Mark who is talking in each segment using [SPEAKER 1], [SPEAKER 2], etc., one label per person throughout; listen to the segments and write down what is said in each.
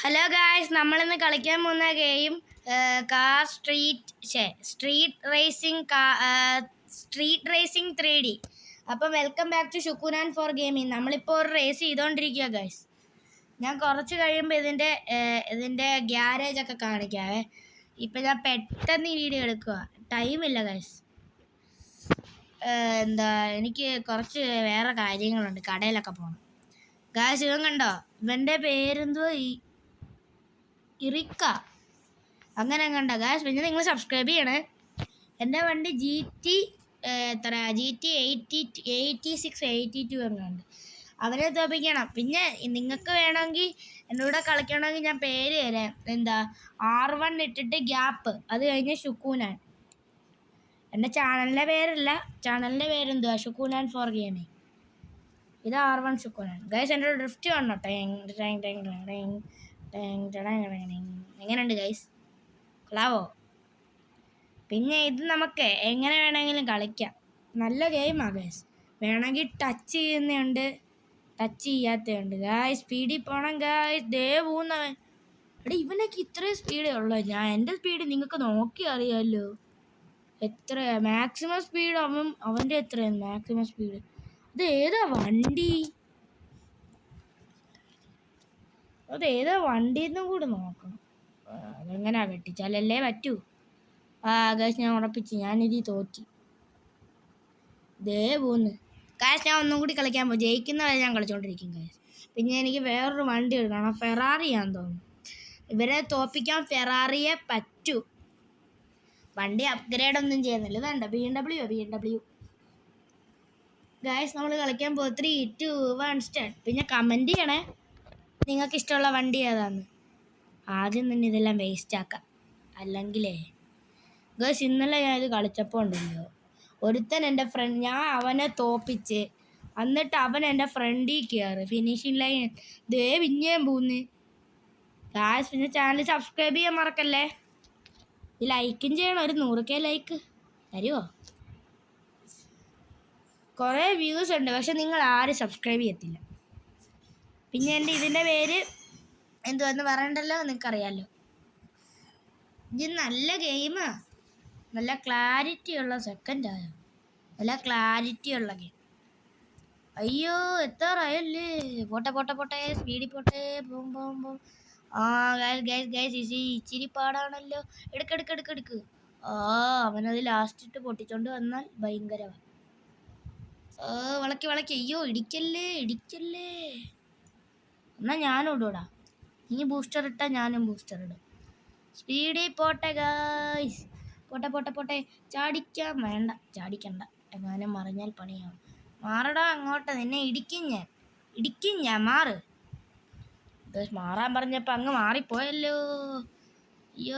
[SPEAKER 1] Hello guys, നമ്മളിന്ന് കളിക്കാൻ പോകുന്ന game car street racing 3D. അപ്പം വെൽക്കം ബാക്ക് ടു ഷുക്കൂനാൻ ഫോർ ഗെയിമിംഗ്. നമ്മളിപ്പോൾ ഒരു റേസ് ചെയ്തുകൊണ്ടിരിക്കുക ഗായ്സ്. ഞാൻ കുറച്ച് കഴിയുമ്പോൾ ഇതിൻ്റെ ഗ്യാരേജ് ഒക്കെ കാണിക്കാവേ. ഇപ്പം ഞാൻ പെട്ടെന്ന് ഈ വീഡിയോ എടുക്കുക, ടൈമില്ല ഗായ്സ്. എനിക്ക് കുറച്ച് വേറെ കാര്യങ്ങളുണ്ട്, കടയിലൊക്കെ പോകണം ഗായ്സ്. ഇവൻ കണ്ടോ, ഇവൻ്റെ പേരെന്തോ ഇറിക്ക അങ്ങനെ കണ്ട ഗായ്സ്. പിന്നെ നിങ്ങൾ സബ്സ്ക്രൈബ് ചെയ്യണേ. എൻ്റെ വണ്ടി GT 86-82 എന്നുണ്ട്. അവരെ തോപ്പിക്കണം. പിന്നെ നിങ്ങൾക്ക് വേണമെങ്കിൽ എൻ്റെ കൂടെ കളിക്കണമെങ്കിൽ ഞാൻ പേര് തരാം. R1 ഇട്ടിട്ട് ഗ്യാപ്പ്, അത് കഴിഞ്ഞ് ഷുക്കൂനാൻ. എൻ്റെ ചാനലിൻ്റെ പേരല്ല, ചാനലിൻ്റെ പേരെന്തുവാ, ഷുക്കൂനാൻ ഫോർ ഗെയിമിംഗ്. ഇത് R1 ഷുക്കൂനാൻ ഗൈസ്. എൻ്റെ ഡ്രിഫ്റ്റ് കാണണം. എങ്ങനെയുണ്ട് ഗൈസ്, കൊള്ളാവോ? പിന്നെ ഇത് നമുക്ക് എങ്ങനെ വേണമെങ്കിലും കളിക്കാം, നല്ല ഗെയിമാണ് ഗൈസ്. വേണമെങ്കിൽ ടച്ച് ചെയ്യുന്നുണ്ട്, ടച്ച് ചെയ്യാത്തതുണ്ട് ഗായ്സ്. സ്പീഡിൽ പോകണം ഗായ്സ്. പോകുന്നവൻ എടാ, ഇവനൊക്കെ ഇത്രയും സ്പീഡേ ഉള്ളൂ. എൻ്റെ സ്പീഡ് നിങ്ങൾക്ക് നോക്കി അറിയാമല്ലോ. എത്ര മാക്സിമം സ്പീഡ് അവൻ്റെ എത്രയാണ് മാക്സിമം സ്പീഡ്? അത് ഏതാ വണ്ടി, അതേതാ വണ്ടിയെന്നും കൂടെ നോക്കണം. അതെങ്ങനെയാ വെട്ടിച്ചാലല്ലേ പറ്റൂ. ഗായ്സ്, ഞാൻ ഉറപ്പിച്ചു, ഞാനിതി തോറ്റി. പോന്ന് ഗായ്സ്. ഞാൻ ഒന്നും കൂടി കളിക്കാൻ പോകും, ജയിക്കുന്നവരെ ഞാൻ കളിച്ചോണ്ടിരിക്കും ഗായ്സ്. പിന്നെ എനിക്ക് വേറൊരു വണ്ടി എടുക്കണം, ഫെറാറിയാന്ന് തോന്നുന്നു. ഇവരെ തോപ്പിക്കാൻ ഫെറാറിയെ പറ്റൂ. വണ്ടി അപ്ഗ്രേഡ് ഒന്നും ചെയ്യുന്നില്ല. ഇതുണ്ട് BMW ഗായ്സ്. നമ്മൾ കളിക്കാൻ പോകും. 3, 2, 1 സ്റ്റാർട്ട്. പിന്നെ കമൻറ്റ് ചെയ്യണേ നിങ്ങൾക്ക് ഇഷ്ടമുള്ള വണ്ടി ഏതാന്ന്. ആദ്യം തന്നെ ഇതെല്ലാം വേസ്റ്റ് ആക്കാം, അല്ലെങ്കിലേ ഗേഴ്സ്. ഇന്നലെ ഞാനിത് കളിച്ചപ്പോൾ ഉണ്ടല്ലോ, ഒരുത്തൻ എൻ്റെ ഞാൻ അവനെ തോപ്പിച്ച്, എന്നിട്ട് അവൻ എൻ്റെ ഫ്രണ്ടിൽ കയറി ഫിനിഷിംഗ് ലൈൻ പിന്നെയും പോന്ന് ഗായ്സ്. പിന്നെ ചാനൽ സബ്സ്ക്രൈബ് ചെയ്യാൻ മറക്കല്ലേ. ഈ ലൈക്കും ചെയ്യണം, ഒരു 100K ലൈക്ക് തരുമോ? കുറേ വ്യൂസ് ഉണ്ട്, പക്ഷെ നിങ്ങൾ ആരും സബ്സ്ക്രൈബ് ചെയ്യത്തില്ല. പിന്നെ ഇതിൻ്റെ പേര് എന്തുവെന്ന് പറയണ്ടല്ലോ, നിങ്ങൾക്കറിയാമല്ലോ. ഇത് നല്ല ഗെയിമാണ്, നല്ല ക്ലാരിറ്റി ഉള്ള സെക്കൻഡായോ, നല്ല ക്ലാരിറ്റി ഉള്ള ഗെയിം. അയ്യോ, എത്താറായല്ലേ. പോട്ടെ സ്പീഡിൽ പോട്ടെ. പോകുമ്പോൾ ഗൈസ് ഇച്ചിരി പാടാണല്ലോ. എടുക്ക്. അവനത് ലാസ്റ്റ് ഇട്ട് പൊട്ടിച്ചോണ്ട് വന്നാൽ ഭയങ്കരമാണ്. വളക്കി. അയ്യോ, ഇടിക്കല്ലേ. എന്നാൽ ഞാനും ഇടൂടാ. ഇനി ബൂസ്റ്റർ ഇട്ടാൽ ഞാനും ബൂസ്റ്റർ ഇടും. സ്പീഡിൽ പോട്ടെ ഗായ്സ്. പോട്ടെ. ചാടിക്കണ്ട, എങ്ങാനും മറിഞ്ഞാൽ പണിയാവും. മാറടാ അങ്ങോട്ട്, നിന്നെ ഇടിക്കും ഞാൻ. മാറ്. മാറാൻ പറഞ്ഞപ്പോൾ അങ്ങ് മാറിപ്പോയല്ലോ. അയ്യോ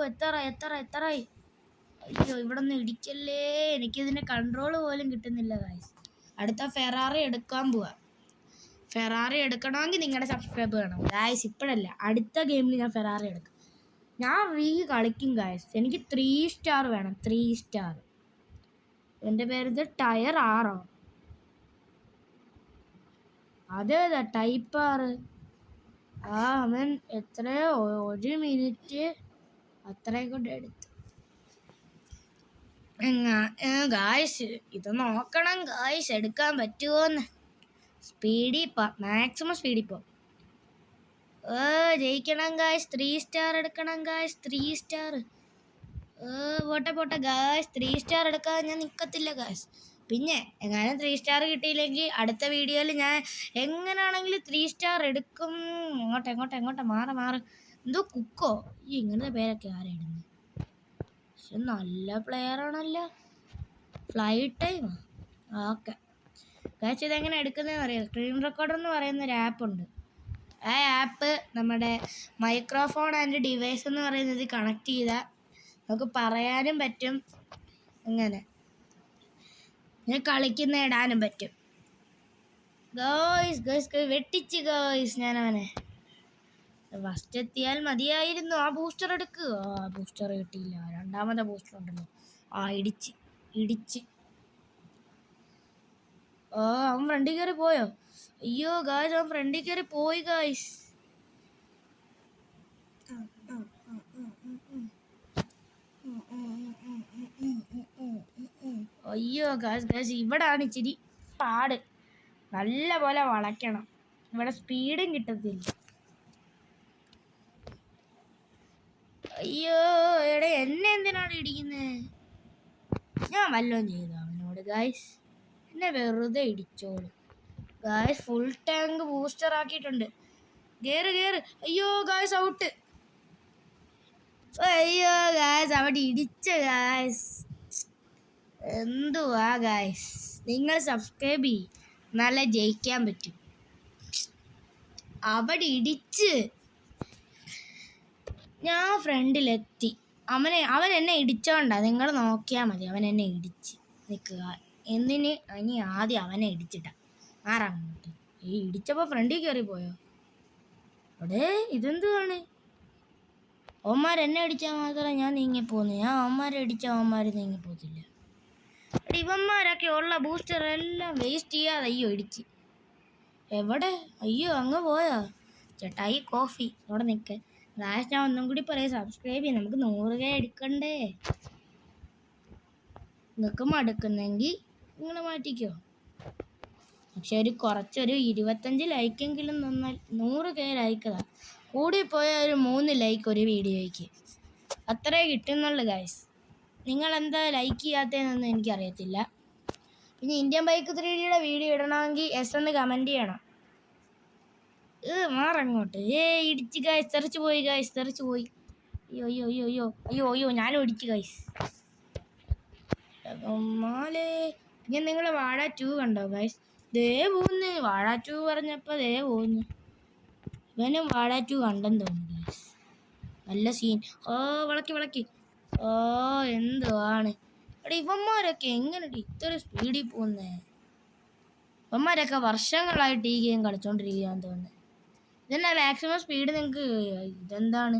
[SPEAKER 1] എത്തറായി. അയ്യോ, ഇവിടെ ഒന്നും ഇടിക്കല്ലേ. എനിക്കിതിൻ്റെ കൺട്രോൾ പോലും കിട്ടുന്നില്ല ഗായ്സ്. അടുത്ത ഫെറാറി എടുക്കാൻ പോവാ. ഫെറാറി എടുക്കണമെങ്കിൽ നിങ്ങളുടെ സബ്സ്ക്രൈബ് വേണം ഗായ്സ്. ഇപ്പോഴല്ല, അടുത്ത ഗെയിമിൽ ഞാൻ ഫെറാറി എടുക്കും. ഞാൻ കളിക്കും ഗായ്സ്. എനിക്ക് 3 സ്റ്റാർ വേണം, 3 സ്റ്റാർ. എൻ്റെ പേര് ടയർ 6. അതേതാ ടൈപ്പ് 6? അവൻ എത്രയോ 1 മിനിറ്റ് അത്രയും കൊണ്ട് എടുത്തു. ഗായ്സ്, ഇത് നോക്കണം ഗായ്സ്, എടുക്കാൻ പറ്റുമോന്ന്. മാക്സിമം സ്പീഡിൽ പോ. ജയിക്കണം ഗായ്സ്. 3 സ്റ്റാർ എടുക്കണം ഗായ്സ്, 3 സ്റ്റാർ. പോട്ടെ ഗായ്സ്. 3 സ്റ്റാർ എടുക്കാതെ ഞാൻ നിൽക്കത്തില്ല ഗായ്സ്. പിന്നെ എങ്ങാനും 3 സ്റ്റാർ കിട്ടിയില്ലെങ്കിൽ അടുത്ത വീഡിയോയിൽ ഞാൻ എങ്ങനെയാണെങ്കിലും 3 സ്റ്റാർ എടുക്കും. എങ്ങോട്ടാ മാറ്. എന്തോ കുക്കോ, ഈ ഇങ്ങനത്തെ പേരൊക്കെ ആരാ ഇടുന്നത്? പക്ഷെ നല്ല പ്ലെയർ ആണല്ലോ. ഫ്ലൈറ്റ് ടൈമാ. ഓക്കെ ഗായ്സ്, ഇതെങ്ങനെ എടുക്കുന്നതെന്ന് അറിയാം. സ്ക്രീൻ റെക്കോർഡർ എന്ന് പറയുന്നൊരു ആപ്പുണ്ട്. ആ ആപ്പ് നമ്മുടെ മൈക്രോഫോൺ ആൻഡ് ഡിവൈസ് എന്ന് പറയുന്നത് കണക്ട് ചെയ്താൽ നമുക്ക് പറയാനും പറ്റും, അങ്ങനെ കളിക്കുന്ന ഇടാനും പറ്റും. ഗോയ്സ് വെട്ടിച്ച് ഗോയ്സ്. ഞാനവനെ ഫസ്റ്റ് എത്തിയാൽ മതിയായിരുന്നു. ആ ബൂസ്റ്റർ എടുക്കുക. ബൂസ്റ്റർ കിട്ടിയില്ല. രണ്ടാമത്തെ ബൂസ്റ്റർ ഉണ്ടല്ലോ. ഇടിച്ച്. അവൻ ഫ്രണ്ടിൽ കയറി പോയോ? അയ്യോ ഗായ്സ്, അവൻ ഫ്രണ്ടിൽ കയറി പോയി ഗായ്സ്. അയ്യോ ഗായ്സ് ഇവിടാണ് ഇച്ചിരി പാട്. നല്ല പോലെ വളയ്ക്കണം, ഇവിടെ സ്പീഡും കിട്ടത്തില്ല. അയ്യോ എടെ എന്നെ എന്തിനാണ് ഇടിക്കുന്നത്? ഞാൻ വല്ലതും ചെയ്തു അവനോട്? ഗായ്സ് എന്നെ വെറുതെ ഇടിച്ചോളൂ. ഗായ്സ് ഫുൾ ടാങ്ക് ബൂസ്റ്റർ ആക്കിയിട്ടുണ്ട്. കേറ് കേറ്. അയ്യോ ഗായ്സ് ഔട്ട്. അയ്യോ ഗായ്സ് അവിടെ ഇടിച്ച. ഗായ്സ് എന്തുവാ ഗായ്സ്, നിങ്ങൾ സബ്സ്ക്രൈബ് ചെയ്യും, നല്ല ജയിക്കാൻ പറ്റും. അവിടെ ഇടിച്ച് ഞാൻ ഫ്രണ്ടിലെത്തി. അവൻ എന്നെ ഇടിച്ചോണ്ടാ, നിങ്ങൾ നോക്കിയാൽ മതി. അവൻ എന്നെ ഇടിച്ച് നിൽക്കുക. എന്തിന്? ഇനി ആദ്യം അവനെ ഇടിച്ചിട്ടാ ആറങ്ങോട്ട്. ഈ ഇടിച്ചപ്പോൾ ഫ്രണ്ടിൽ കയറി പോയോ? അവിടെ ഇതെന്തുവാണ്? അവന്മാർ എന്നെ അടിച്ചാൽ മാത്രമേ ഞാൻ നീങ്ങിപ്പോന്നു. ഞാൻ അവന്മാരെ അടിച്ചാൽ അവന്മാർ നീങ്ങിപ്പോത്തില്ല. ഇവന്മാരൊക്കെ ഉള്ള ബൂസ്റ്റർ എല്ലാം വേസ്റ്റ് ചെയ്യാതെ അയ്യോ ഇടിച്ച്. എവിടെ? അയ്യോ അങ്ങ് പോയോ? ചേട്ടായി കോഫി അവിടെ നിൽക്കേ. ലാസ്റ്റ് ഞാൻ ഒന്നും കൂടി പറയാം, സബ്സ്ക്രൈബ് ചെയ്യാം. നമുക്ക് 100K എടുക്കണ്ടേ? നിങ്ങൾക്ക് മടുക്കുന്നെങ്കിൽ നിങ്ങൾ മാറ്റിക്കോ. പക്ഷെ കുറച്ചൊരു 25 ലൈക്കെങ്കിലും തന്നാൽ 100K ലൈക്കതാ. കൂടിപ്പോയാൽ ഒരു 3 ലൈക്ക് ഒരു വീഡിയോയ്ക്ക് അത്രേ കിട്ടുന്നുള്ളു ഗൈസ്. നിങ്ങൾ എന്താ ലൈക്ക് ചെയ്യാത്തതെന്നൊന്നും എനിക്കറിയത്തില്ല. പിന്നെ ഇന്ത്യൻ ബൈക്ക് 3Dയുടെ വീഡിയോ ഇടണമെങ്കിൽ എന്ന് കമൻറ്റ് ചെയ്യണം. മാറങ്ങോട്ട്. ഇടിച്ച് ഗൈസ്, തെറിച്ച് പോയി ഗൈസ്, തെറിച്ച് പോയി. അയ്യോ അയ്യോ അയ്യോ അയ്യോ അയ്യോ അയ്യോ ഞാനും ഇടിച്ച് ഗൈസ്. മാലേ. പിന്നെ നിങ്ങൾ വാഴ 2 കണ്ടോ ഗൈസ്? ദേ പോന്ന്. വാഴ 2 പറഞ്ഞപ്പോൾ ദേ പോന്ന്. ഇവനും വാഴ 2 കണ്ടെന്ന് തോന്നുന്നു ഗൈസ്. നല്ല സീൻ. വിളക്കി വിളക്കി. എന്തുവാണ് എടാ ഇവന്മാരൊക്കെ എങ്ങനെ ഇത്ര സ്പീഡിൽ പോകുന്നേ? ഇവന്മാരൊക്കെ വർഷങ്ങളായിട്ട് ഈ ഗെയിം കളിച്ചോണ്ടിരിക്കുകയാന്ന് തോന്നുന്നു. ഇതെന്നാ മാക്സിമം സ്പീഡ് നിങ്ങൾക്ക്? ഇതെന്താണ്?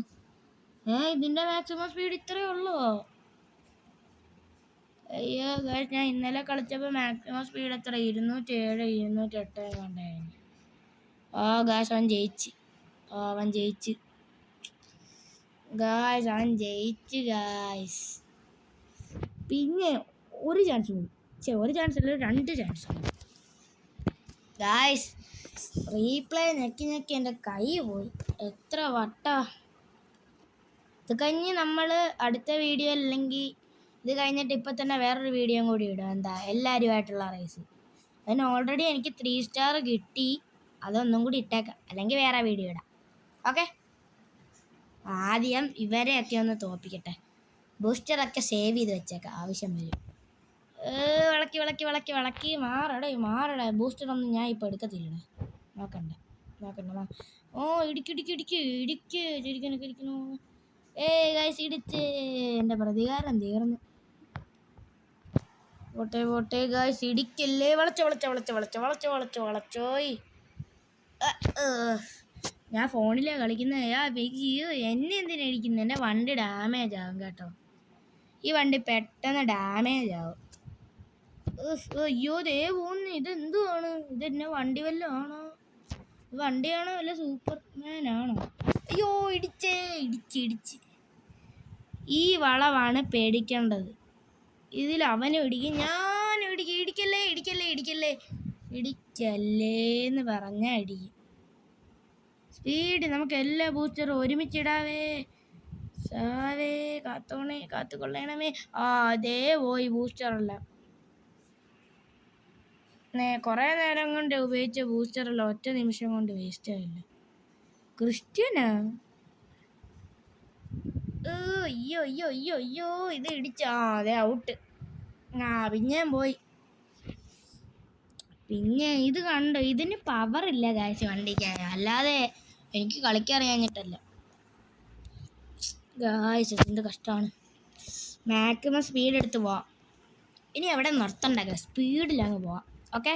[SPEAKER 1] ഇതിൻ്റെ മാക്സിമം സ്പീഡ് ഇത്രയേ ഉള്ളൂ? അയ്യോ ഗൈസ്, ഞാൻ ഇന്നലെ കളിച്ചപ്പോൾ മാക്സിമം സ്പീഡ് എത്ര? 207, 208 കണ്ടായിരുന്നു. ഗൈസ് അവൻ ജയിച്ച്. അവൻ ജയിച്ച് ഗായ്സ്, അവൻ ജയിച്ച് ഗായ്സ്. പിന്നെ ഒരു ചാൻസ് കൂടി. ഒരു ചാൻസ് അല്ല, 2 ചാൻസ് ഗായ്സ്. റീപ്ലേ ഞെക്കി ഞെക്കി എൻ്റെ കൈ പോയി. എത്ര വട്ടാ ഇത് കഴിഞ്ഞ് നമ്മൾ അടുത്ത വീഡിയോ, അല്ലെങ്കിൽ ഇത് കഴിഞ്ഞിട്ട് ഇപ്പം തന്നെ വേറൊരു വീഡിയോ കൂടി ഇടും. എന്താ എല്ലാവരുമായിട്ടുള്ള റേസ്. അതിന് ഓൾറെഡി എനിക്ക് 3 സ്റ്റാർ കിട്ടി. അതൊന്നും കൂടി ഇട്ടേക്കാം, അല്ലെങ്കിൽ വേറെ വീഡിയോ ഇടാം. ഓക്കെ, ആദ്യം ഇവരെയൊക്കെ ഒന്ന് തോപ്പിക്കട്ടെ. ബൂസ്റ്ററൊക്കെ സേവ് ചെയ്ത് വെച്ചേക്കാം, ആവശ്യം വരും. വിളക്കി വിളക്കി വിളക്കി വിളക്കി. മാറടേ. ബൂസ്റ്ററൊന്നും ഞാൻ ഇപ്പോൾ എടുക്കത്തില്ലടാ. നോക്കണ്ട. ഇടിക്ക് ശരിക്കും ഇരിക്കണു. ഗൈസ് ഇടിച്ച്. എൻ്റെ പ്രതികാരം തീർന്നു. പോട്ടെ ഗൈസ്, ഇടിക്കല്ലേ. വളച്ചോയി. ഞാൻ ഫോണിലാണ് കളിക്കുന്നത്. എന്നെ എന്തിനാ ഇടിക്കുന്നത്? എൻ്റെ വണ്ടി ഡാമേജ് ആവും കേട്ടോ. ഈ വണ്ടി പെട്ടെന്ന് ഡാമേജ് ആവും. അയ്യോ ദേ പോകുന്നു. ഇതെന്തുവാണ്? ഇതെന്നെ വണ്ടി വല്ലതും ആണോ? വണ്ടിയാണോ വല്ല സൂപ്പർമാനാണോ? അയ്യോ ഇടിച്ച്. ഈ വളവാണ് പേടിക്കേണ്ടത്. ഇതിൽ അവനും ഇടിക്കും, ഞാനും ഇടിക്കും. ഇടിക്കല്ലേന്ന് പറഞ്ഞാൽ ഇടിക്കും. സ്പീഡ് നമുക്ക് എല്ലാ ബൂസ്റ്ററും ഒരുമിച്ചിടാവേ. കാത്തുകൊള്ളണമേ. അതേ പോയി ബൂസ്റ്ററെല്ലാം. കുറേ നേരം കൊണ്ട് ഉപയോഗിച്ച ബൂസ്റ്ററെല്ലാം ഒറ്റ നിമിഷം കൊണ്ട് വേസ്റ്റ് ആയില്ല. ക്രിസ്ത്യനാ? അയ്യോ ഇത് ഇടിച്ചാ. അതെ ഔട്ട്. പിന്നെയും പോയി. പിന്നെ ഇത് കണ്ടോ? ഇതിന് പവറില്ല ഗായ്സ് വണ്ടിക്ക്. അല്ലാതെ എനിക്ക് കളിക്കറിയാഞ്ഞിട്ടല്ല ഗായ്സ്. എന്ത് കഷ്ടമാണ്. മാക്സിമം സ്പീഡ് എടുത്ത് പോവാം. ഇനി എവിടെ നിർത്തണ്ട ഗായ്സ്, സ്പീഡിലങ്ങ് പോവാം. ഓക്കെ,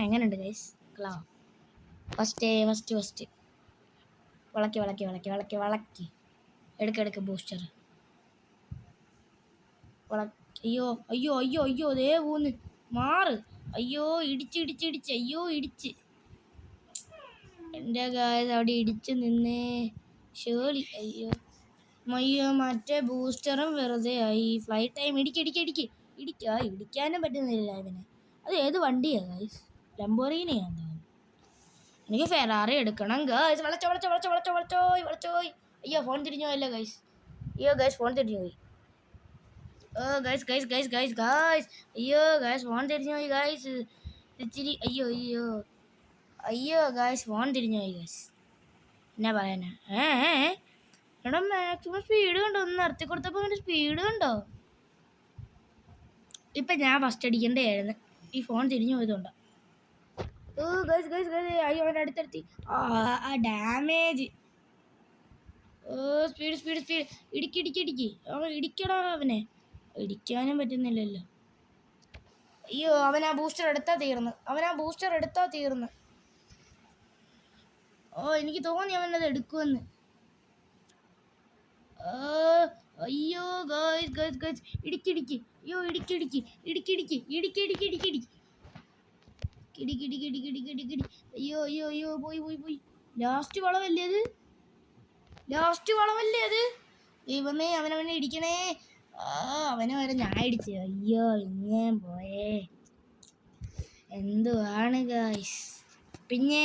[SPEAKER 1] എങ്ങനെയുണ്ട് ഗൈസ്? ഫസ്റ്റ് വളക്കി എടുക്ക് ബൂസ്റ്റർ. അയ്യോ ദേ പോന്ന്. മാറ്. അയ്യോ ഇടിച്ച് അയ്യോ ഇടിച്ച് എൻ്റെ ഗായ്സ് അവിടെ ഇടിച്ച് നിന്നേ ഷേളി അയ്യോ അയ്യോ മറ്റേ ബൂസ്റ്ററും വെറുതെ ആയി ഫ്ലൈറ്റ് ടൈം ഇടിക്കാനും പറ്റുന്നില്ല ഇവനെ. അത് ഏത് വണ്ടിയാണ് ഗായ്സ്? ലംബോർഗിനിയാന്ന് തോന്നുന്നു. എനിക്ക് ഫെറാറി എടുക്കണം ഗായ്സ്. വളച്ചോയി. അയ്യോ ഫോൺ തിരിഞ്ഞു പോയല്ലോ ഗായ്സ്. ഫോൺ തിരിഞ്ഞു പോയി. ഗായ്സ് അയ്യോ ഗായ്സ് ഫോൺ തിരിഞ്ഞു പോയി ഗായ്സ്. ഇച്ചിരി അയ്യോ ഗായ്സ് ഫോൺ തിരിഞ്ഞു പോയി ഗായ്സ്. എന്നാ പറയാനാ? എടാ മാക്സിമം സ്പീഡ് കണ്ടോ? ഒന്ന് നിർത്തി കൊടുത്തപ്പോൾ അവൻ്റെ സ്പീഡ് കണ്ടോ? ഇപ്പം ഞാൻ ഫസ്റ്റ് അടിക്കേണ്ടതായിരുന്നു. ഈ ഫോൺ തിരിഞ്ഞു പോയതുകൊണ്ടോ? അയ്യോ അവൻ അടുത്തെടുത്തി. ആ ഡാമേജ്. സ്പീഡ് ഇടിക്കി അവൻ ഇടിക്കടാ. അവനെ ഇടിക്കാനും പറ്റുന്നില്ലല്ലോ. അയ്യോ അവൻ ആ ബൂസ്റ്റർ എടുത്താൽ തീർന്ന്. എനിക്ക് തോന്നി അവനത് എടുക്കുമെന്ന്. അയ്യോ ഗായ്സ് ഇടിക്കി. അയ്യോ ഇടിക്കി. അയ്യോ പോയി. ലാസ്റ്റ് വളവല്ലേ അത്? ദൈവമേ അവനെ ഇടിക്കണേ. അവനെ വരെ ഞാൻ ഇടിച്ചു. അയ്യോ ഇങ്ങനെ പോയേ. എന്തുവാണ് ഗായ്സ്? പിന്നെ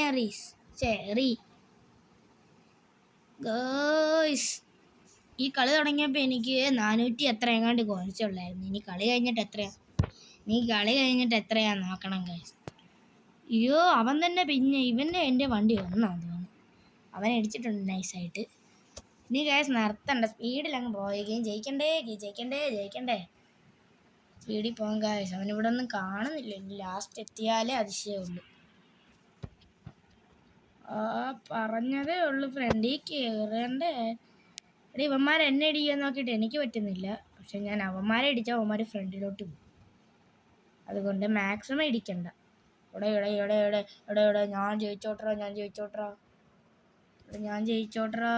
[SPEAKER 1] ഗായ്സ് ഈ കളി തുടങ്ങിയപ്പോൾ എനിക്ക് 400 എത്ര എങ്ങാണ്ട് കോയിൻസുള്ളായിരുന്നു. ഇനി കളി കഴിഞ്ഞിട്ട് എത്രയാ നോക്കണം ഗായ്സ്. അയ്യോ അവൻ തന്നെ പിന്നെ ഇവൻ്റെ എൻ്റെ വണ്ടി ഒന്നാന്ന് തോന്നുന്നു. അവൻ അടിച്ചിട്ടുണ്ട് നൈസായിട്ട്. ഇനി ഗായ്സ് നിർത്തണ്ട, സ്പീഡിൽ അങ്ങ് പോവുകയും ജയിക്കണ്ടേ. സ്പീഡിൽ പോകാൻ ഗായ്സ്. അവനിവിടെ ഒന്നും കാണുന്നില്ല. ഇനി ലാസ്റ്റ് എത്തിയാലേ അതിശയമുള്ളൂ. പറഞ്ഞതേ ഉള്ളൂ ഫ്രണ്ടിൽ കയറണ്ടേ. എടി ഇവന്മാർ എന്നെ ഇടിക്കാൻ നോക്കിയിട്ട് എനിക്ക് പറ്റുന്നില്ല. പക്ഷെ ഞാൻ അവന്മാരെ ഇടിച്ചാൽ അവന്മാർ ഫ്രണ്ടിലോട്ട് പോകും. അതുകൊണ്ട് മാക്സിമം ഇടിക്കണ്ട. ഇവിടെ ഞാൻ ജയിച്ചോട്ടറാ.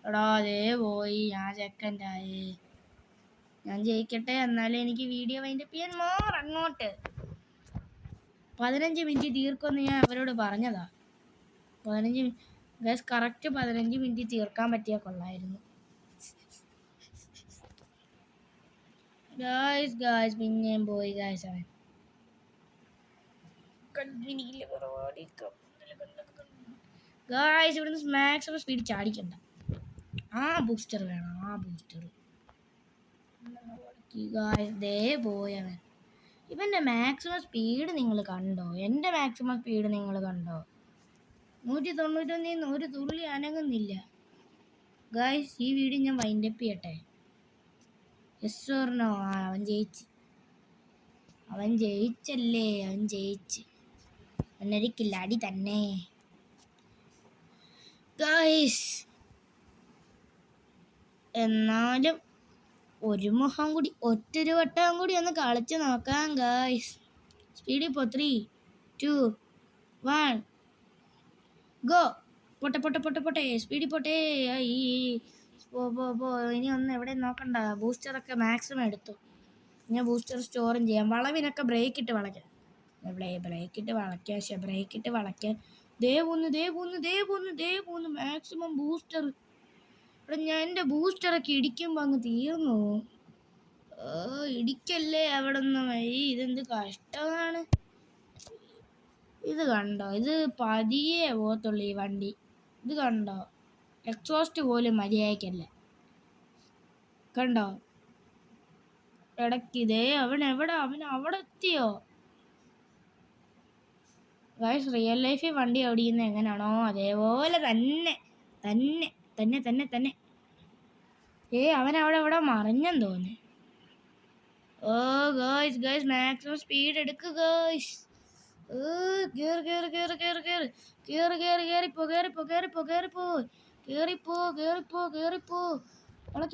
[SPEAKER 1] എടാ അതേ പോയി. ഞാൻ സെക്കൻഡായി. ഞാൻ ജയിക്കട്ടെ, എന്നാലേ എനിക്ക് വീഡിയോ വൈൻഡപ്പ് ചെയ്യാൻ അങ്ങോട്ട്. 15 മിനിറ്റ് തീർക്കുമെന്ന് ഞാൻ അവരോട് പറഞ്ഞതാ. 15 കറക്റ്റ് 15 മിനിറ്റ് തീർക്കാൻ പറ്റിയാൽ കൊള്ളായിരുന്നു. ഗായ്സ് പിന്നെയും പോയി ഗായ്സ്. അവൻ ഗായ്സ് ഇവിടുന്ന് മാക്സിമം സ്പീഡ് ചാടിക്കണ്ട. ആ ബൂസ്റ്റർ വേണം. ദേ പോയി അവൻ. ഇവൻ്റെ മാക്സിമം സ്പീഡ് നിങ്ങൾ കണ്ടോ? എൻ്റെ മാക്സിമം സ്പീഡ് നിങ്ങൾ കണ്ടോ? 191 ഒരു തുള്ളി അനങ്ങുന്നില്ല ഗായ്സ്. ഈ വീഡിയോ ഞാൻ വൈൻഡപ്പ് ചെയ്യട്ടെ? Yes or no? അവൻ ജയിച്ചല്ലേ. അവനൊരിക്കില്ല അടി തന്നെ ഗായ്സ്. എന്നാലും ഒറ്റൊരു വട്ടം കൂടി ഒന്ന് കളിച്ച് നോക്കാം ഗായ്സ്. സ്പീഡിൽ പോ. 3, 2, 1 ഗോ. പൊട്ടെ സ്പീഡിൽ പോട്ടെ. പോ. ഇനി ഒന്നും എവിടെ നോക്കണ്ട. ബൂസ്റ്ററൊക്കെ മാക്സിമം എടുത്തു. ഞാൻ ബൂസ്റ്റർ സ്റ്റോറും ചെയ്യാം. വളവിനൊക്കെ ബ്രേക്കിട്ട് വളയ്ക്കാം. ബ്രേക്കിട്ട് വളയ്ക്കാൻ. ദേ പോന്നു മാക്സിമം ബൂസ്റ്റർ. ഇവിടെ ഞാൻ എൻ്റെ ബൂസ്റ്ററൊക്കെ ഇടിക്കുമ്പോൾ അങ്ങ് തീർന്നു. ഇടിക്കല്ലേ അവിടെ നിന്ന്. ഇതെന്ത് കഷ്ടമാണ്. ഇത് കണ്ടോ? ഇത് പതിയെ പോകത്തുള്ളൂ ഈ വണ്ടി. ഇത് കണ്ടോ? എക്സോസ്റ്റ് പോലും മര്യാദയ്ക്കല്ല. കണ്ടോ? ഇടയ്ക്കിതേ അവൻ അവിടെ എത്തിയോ ഗായ്സ്? റിയൽ ലൈഫിൽ വണ്ടി ഓടിക്കുന്നത് എങ്ങനെയാണോ അതേപോലെ തന്നെ. അവൻ അവിടെ മറിഞ്ഞെന്ന് തോന്നി. ഗായ്സ് മാക്സിമം സ്പീഡ് എടുക്കുക ഗായ്സ്. കേറിപ്പോ.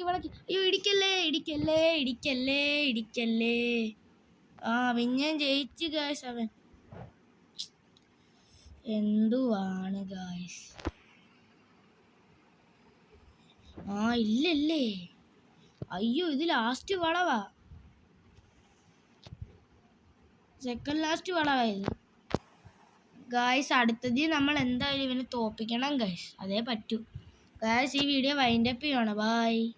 [SPEAKER 1] വളക്കി. അയ്യോ ഇടിക്കല്ലേ. പിന്നെയും ജയിച്ചു ഗായ്സ് അവൻ. എന്തുവാണ് ഗായ്സ്? ഇല്ലല്ലേ. അയ്യോ ഇത് ലാസ്റ്റ് വളവാ. സെക്കൻഡ് ലാസ്റ്റ് വളവായത്. ഗായ്സ് അടുത്തത് നമ്മൾ എന്തായാലും ഇവനെ തോപ്പിക്കണം ഗായ്സ്. അതേ പറ്റൂ. ഗായ്സ് ഈ വീഡിയോ വൈൻഡപ്പ് ചെയ്യണം. ബൈ.